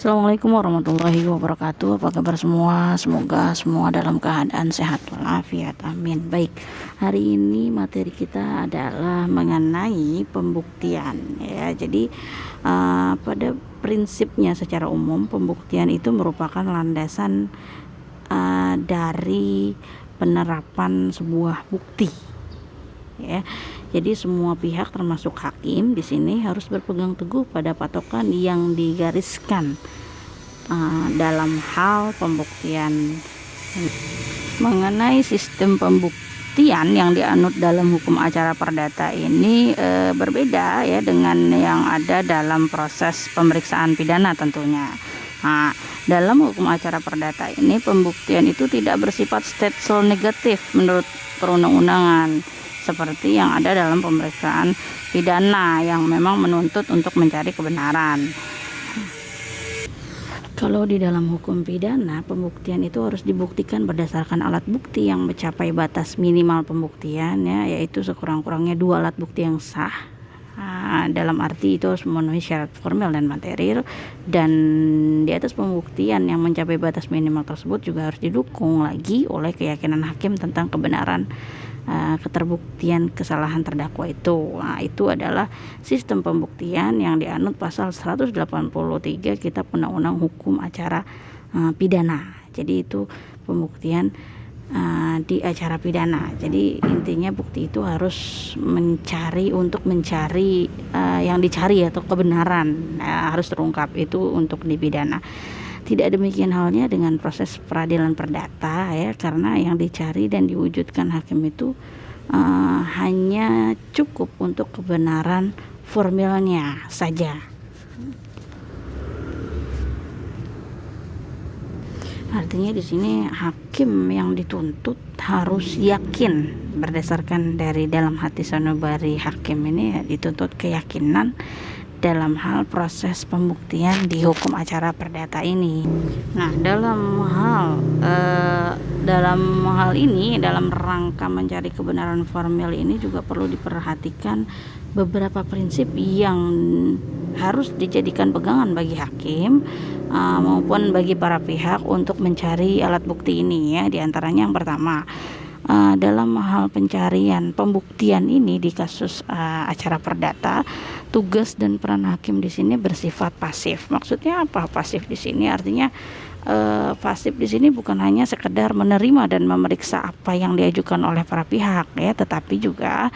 Assalamualaikum warahmatullahi wabarakatuh. Apa kabar semua? Semoga semua dalam keadaan sehat walafiat. Amin. Baik, hari ini materi kita adalah mengenai pembuktian ya. Jadi pada prinsipnya secara umum pembuktian itu merupakan landasan dari penerapan sebuah bukti ya. Jadi semua pihak termasuk hakim di sini harus berpegang teguh pada patokan yang digariskan dalam hal pembuktian. Mengenai sistem pembuktian yang dianut dalam hukum acara perdata ini berbeda ya dengan yang ada dalam proses pemeriksaan pidana tentunya. Nah, dalam hukum acara perdata ini pembuktian itu tidak bersifat statsil negatif menurut perundang-undangan seperti yang ada dalam pemeriksaan pidana yang memang menuntut untuk mencari kebenaran. Kalau di dalam hukum pidana, pembuktian itu harus dibuktikan berdasarkan alat bukti yang mencapai batas minimal pembuktian ya, yaitu sekurang-kurangnya 2 alat bukti yang sah. Dalam arti itu harus memenuhi syarat formil dan material, dan di atas pembuktian yang mencapai batas minimal tersebut juga harus didukung lagi oleh keyakinan hakim tentang kebenaran keterbuktian kesalahan terdakwa itu. Nah, itu adalah sistem pembuktian yang dianut pasal 183 Kitab Undang-Undang Hukum Acara Pidana. Jadi itu pembuktian di acara pidana. Jadi intinya bukti itu harus mencari yang dicari atau kebenaran harus terungkap itu untuk di pidana. Tidak demikian halnya dengan proses peradilan perdata ya, karena yang dicari dan diwujudkan hakim itu hanya cukup untuk kebenaran formilnya saja. Artinya di sini hakim yang dituntut harus yakin berdasarkan dari dalam hati sanubari hakim ini dituntut keyakinan dalam hal proses pembuktian di hukum acara perdata ini. Nah, dalam hal ini, dalam rangka mencari kebenaran formil ini juga perlu diperhatikan beberapa prinsip yang harus dijadikan pegangan bagi hakim maupun bagi para pihak untuk mencari alat bukti ini ya. Di antaranya yang pertama, dalam hal pencarian pembuktian ini di kasus acara perdata, tugas dan peran hakim di sini bersifat pasif. Maksudnya apa pasif di sini? Artinya pasif di sini bukan hanya sekedar menerima dan memeriksa apa yang diajukan oleh para pihak ya, tetapi juga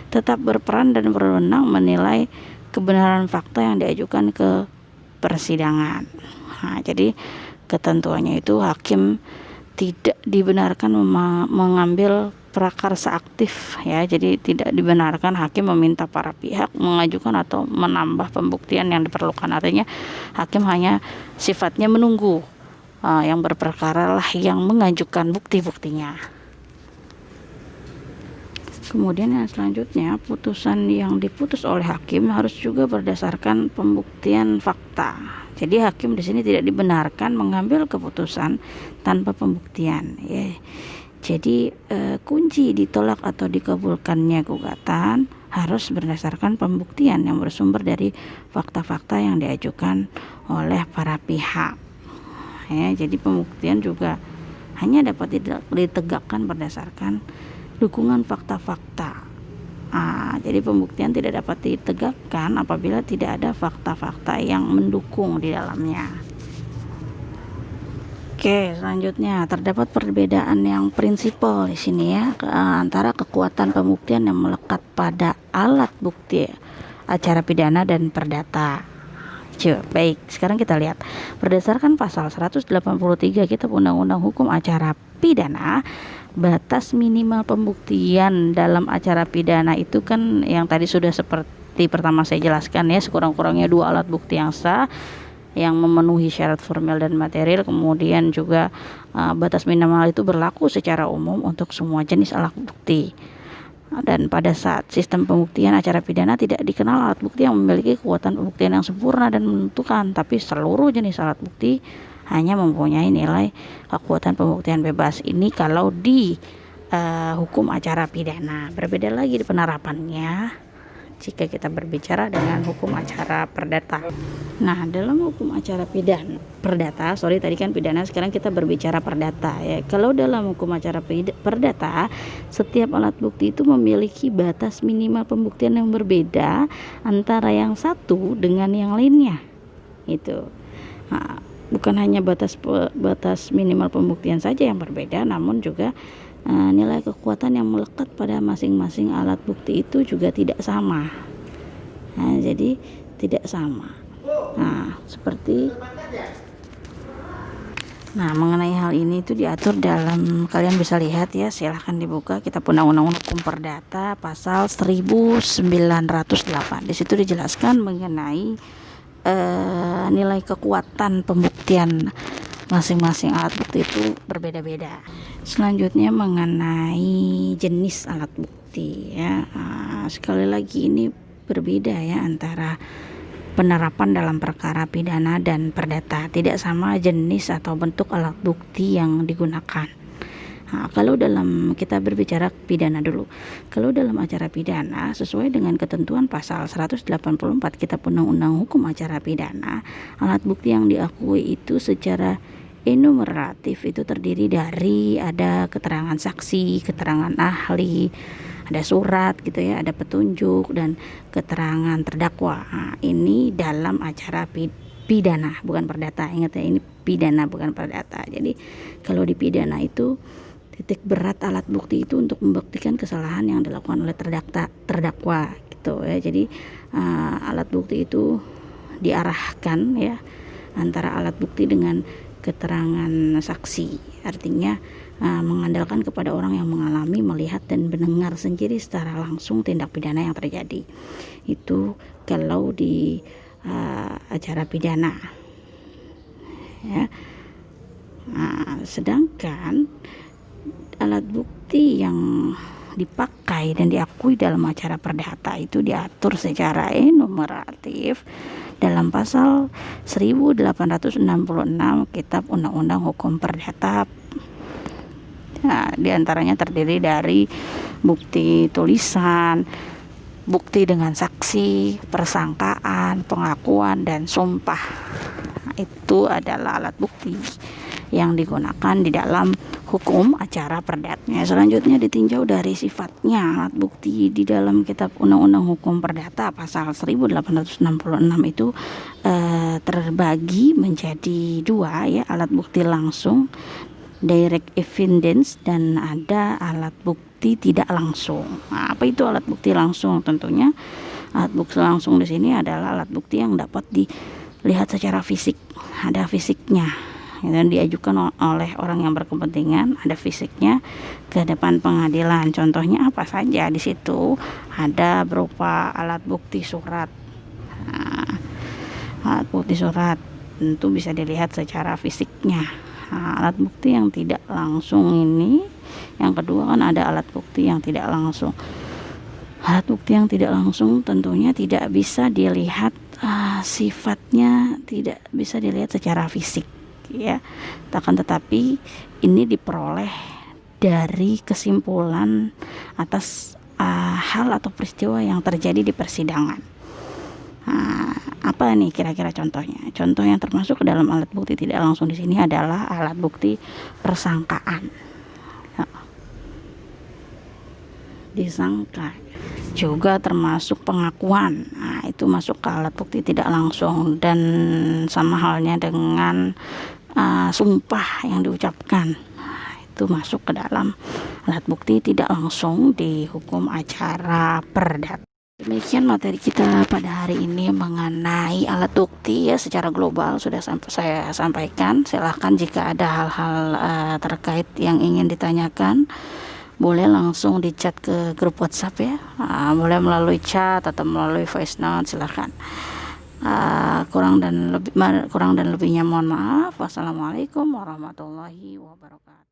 tetap berperan dan berwenang menilai kebenaran fakta yang diajukan ke persidangan. Nah, jadi ketentuannya itu hakim tidak dibenarkan mengambil prakarsa aktif ya. Jadi tidak dibenarkan hakim meminta para pihak mengajukan atau menambah pembuktian yang diperlukan. Artinya hakim hanya sifatnya menunggu yang berperkara lah yang mengajukan bukti-buktinya. Kemudian yang selanjutnya, putusan yang diputus oleh hakim harus juga berdasarkan pembuktian fakta. Jadi hakim di sini tidak dibenarkan mengambil keputusan tanpa pembuktian ya. Jadi kunci ditolak atau dikabulkannya gugatan harus berdasarkan pembuktian yang bersumber dari fakta-fakta yang diajukan oleh para pihak ya. Jadi pembuktian juga hanya dapat ditegakkan berdasarkan dukungan fakta-fakta. Jadi pembuktian tidak dapat ditegakkan apabila tidak ada fakta-fakta yang mendukung di dalamnya. Oke, selanjutnya terdapat perbedaan yang prinsipal di sini ya antara kekuatan pembuktian yang melekat pada alat bukti acara pidana dan perdata. Baik, sekarang kita lihat berdasarkan pasal 183 Kitab Undang-Undang Hukum Acara Pidana, batas minimal pembuktian dalam acara pidana itu kan yang tadi sudah seperti pertama saya jelaskan ya, sekurang-kurangnya 2 alat bukti yang sah yang memenuhi syarat formil dan material. Kemudian juga batas minimal itu berlaku secara umum untuk semua jenis alat bukti. Dan pada saat sistem pembuktian acara pidana tidak dikenal alat bukti yang memiliki kekuatan pembuktian yang sempurna dan menentukan, tapi seluruh jenis alat bukti hanya mempunyai nilai kekuatan pembuktian bebas. Ini kalau di hukum acara pidana. Berbeda lagi di penerapannya jika kita berbicara dengan hukum acara perdata. Nah, dalam hukum acara perdata, tadi kan pidana, sekarang kita berbicara perdata ya. Kalau dalam hukum acara perdata, setiap alat bukti itu memiliki batas minimal pembuktian yang berbeda antara yang satu dengan yang lainnya. Itu. Nah, bukan hanya batas minimal pembuktian saja yang berbeda, namun juga nilai kekuatan yang melekat pada masing-masing alat bukti itu juga tidak sama. Nah, jadi tidak sama. Mengenai hal ini itu diatur dalam, kalian bisa lihat ya, silahkan dibuka kitab Undang-Undang Hukum Perdata pasal 1908. Di situ dijelaskan mengenai nilai kekuatan pembuktian masing-masing alat bukti itu berbeda-beda. Selanjutnya mengenai jenis alat bukti ya. Sekali lagi ini berbeda ya antara penerapan dalam perkara pidana dan perdata. Tidak sama jenis atau bentuk alat bukti yang digunakan. Kalau dalam, kita berbicara pidana dulu. Kalau dalam acara pidana, sesuai dengan ketentuan pasal 184 Kitab Undang-Undang Hukum Acara Pidana, alat bukti yang diakui itu secara enumeratif itu terdiri dari ada keterangan saksi, keterangan ahli, ada surat gitu ya, ada petunjuk dan keterangan terdakwa. Ini dalam acara pidana, bukan perdata. Ingat ya, ini pidana bukan perdata. Jadi kalau di pidana itu titik berat alat bukti itu untuk membuktikan kesalahan yang dilakukan oleh terdakwa gitu ya. Jadi alat bukti itu diarahkan ya antara alat bukti dengan keterangan saksi, artinya mengandalkan kepada orang yang mengalami, melihat dan mendengar sendiri secara langsung tindak pidana yang terjadi. Itu kalau di acara pidana ya. Sedangkan alat bukti yang dipakai dan diakui dalam acara perdata itu diatur secara enumeratif dalam pasal 1866 Kitab Undang-Undang Hukum Perdata. Nah, diantaranya terdiri dari bukti tulisan, bukti dengan saksi, persangkaan, pengakuan, dan sumpah. Itu adalah alat bukti yang digunakan di dalam hukum acara perdata. Selanjutnya ditinjau dari sifatnya. Alat bukti di dalam Kitab Undang-Undang Hukum Perdata pasal 1866 itu terbagi menjadi dua ya, alat bukti langsung direct evidence dan ada alat bukti tidak langsung. Apa itu alat bukti langsung? Tentunya alat bukti langsung di sini adalah alat bukti yang dapat dilihat secara fisik, ada fisiknya dan diajukan oleh orang yang berkepentingan, ada fisiknya ke depan pengadilan. Contohnya apa saja di situ? Ada berupa alat bukti surat. Alat bukti surat tentu bisa dilihat secara fisiknya. Alat bukti yang tidak langsung ini, yang kedua kan ada alat bukti yang tidak langsung. Alat bukti yang tidak langsung tentunya tidak bisa dilihat sifatnya, tidak bisa dilihat secara fisik ya. Akan tetapi ini diperoleh dari kesimpulan atas hal atau peristiwa yang terjadi di persidangan. Apa nih kira-kira contohnya? Contoh yang termasuk ke dalam alat bukti tidak langsung di sini adalah alat bukti persangkaan. Disangka juga termasuk pengakuan. Itu masuk ke alat bukti tidak langsung, dan sama halnya dengan sumpah yang diucapkan. Itu masuk ke dalam alat bukti tidak langsung di hukum acara perdata. Demikian materi kita pada hari ini mengenai alat bukti ya, secara global sudah saya sampaikan. Silahkan jika ada hal-hal terkait yang ingin ditanyakan, boleh langsung di chat ke grup WhatsApp ya, boleh melalui chat atau melalui voice note, silahkan. Kurang dan lebihnya mohon maaf. Wassalamualaikum warahmatullahi wabarakatuh.